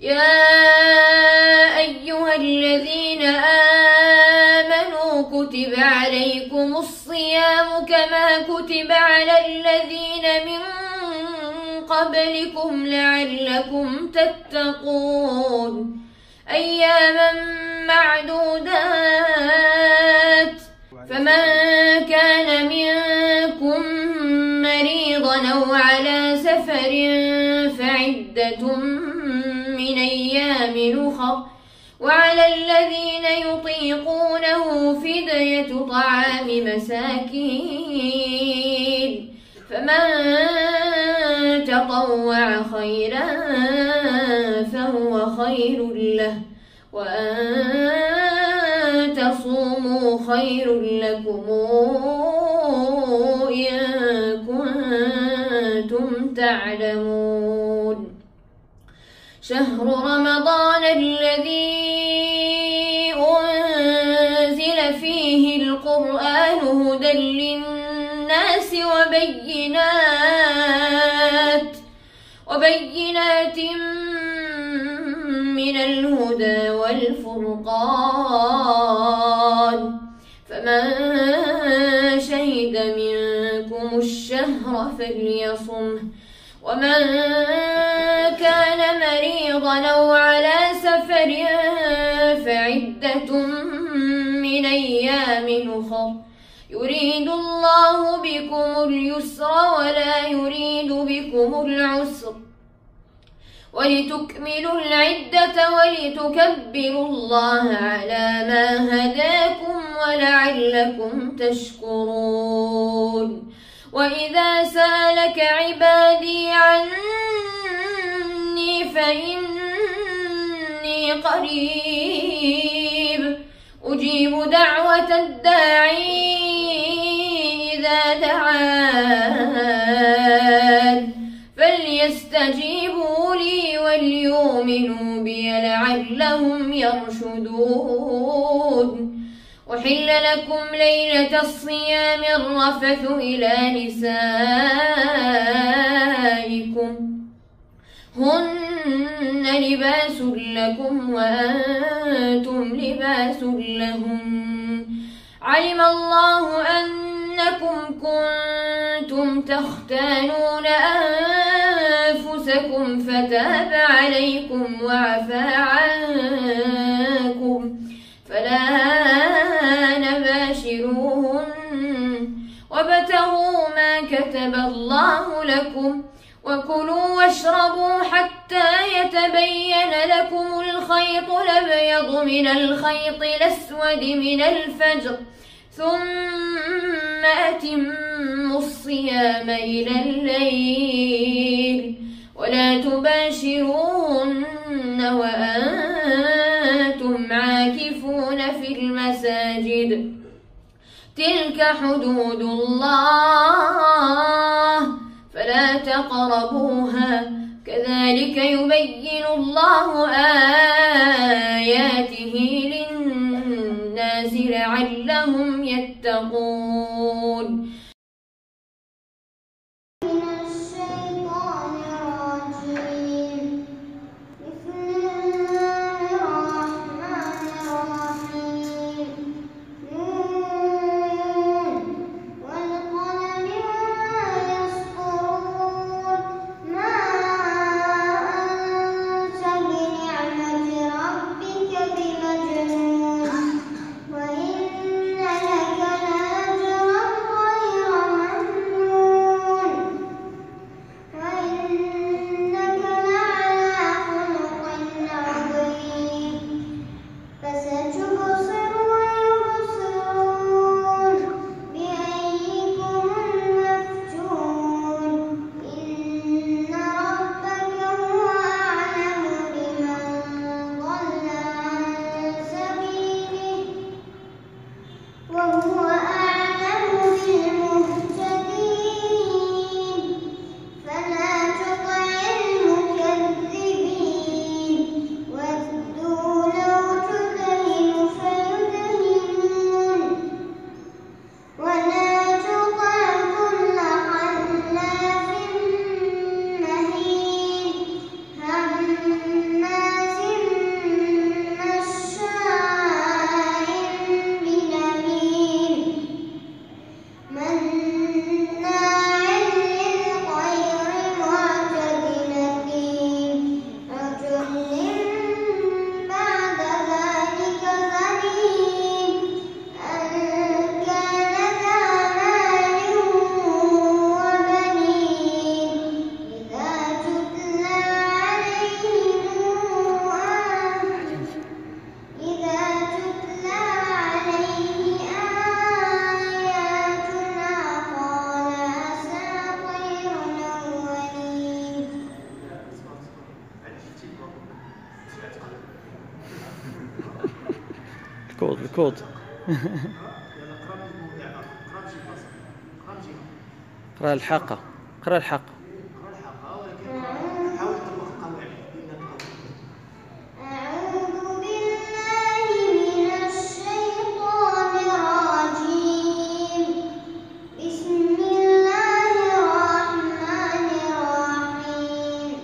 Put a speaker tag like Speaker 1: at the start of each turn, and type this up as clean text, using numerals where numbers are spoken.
Speaker 1: يا أيها الذين آمنوا كتب عليكم الصيام كما كتب على الذين من قبلكم لعلكم تتقون أياما معدودات فمن كان منكم مريضا أو على سفر فعدة من أيام أخر وعلى الذين يطيقونه فدية طعام مساكين فمن تطوع خيرا فهو خير له وأن تصوموا خير لكم إن كنتم تعلمون شهر رمضان الذي أنزل فيه القرآن هدى للناس وبينات من الهدى والفرقان فمن شهد منكم الشهر فليصمه ومن كان مريضا أو على سفر فعدة من أيام أخر يريد الله بكم اليسر ولا يريد بكم العسر ولتكملوا العدة ولتكبروا الله على ما هداكم ولعلكم تشكرون وإذا سألك عبادي عني فإني قريب أجيب دعوة الداعي إذا دعان فليستجيبوا لي وليؤمنوا بي لعلهم يرشدون أحل لكم ليلة الصيام الرفث إلى نسائكم هن لباس لكم وأنتم لباس لهم علم الله أنكم كنتم تختانون أنفسكم فتاب عليكم وعفى عنكم فالآن باشروهن وابتغوا ما كتب الله لكم وكلوا واشربوا حتى يتبين لكم الخيط الأبيض من الخيط الأسود من الفجر ثم أتموا الصيام إلى الليل ولا تباشروهن وأنتم عاكفون في المساجد تلك حدود الله فلا تقربوها كذلك يبين الله آياته للناس لعلهم يتقون
Speaker 2: الكود الكود. اقرأ الحاقة، اقرأ الحاقة.
Speaker 3: أعوذ بالله من الشيطان الرجيم. بسم الله الرحمن الرحيم.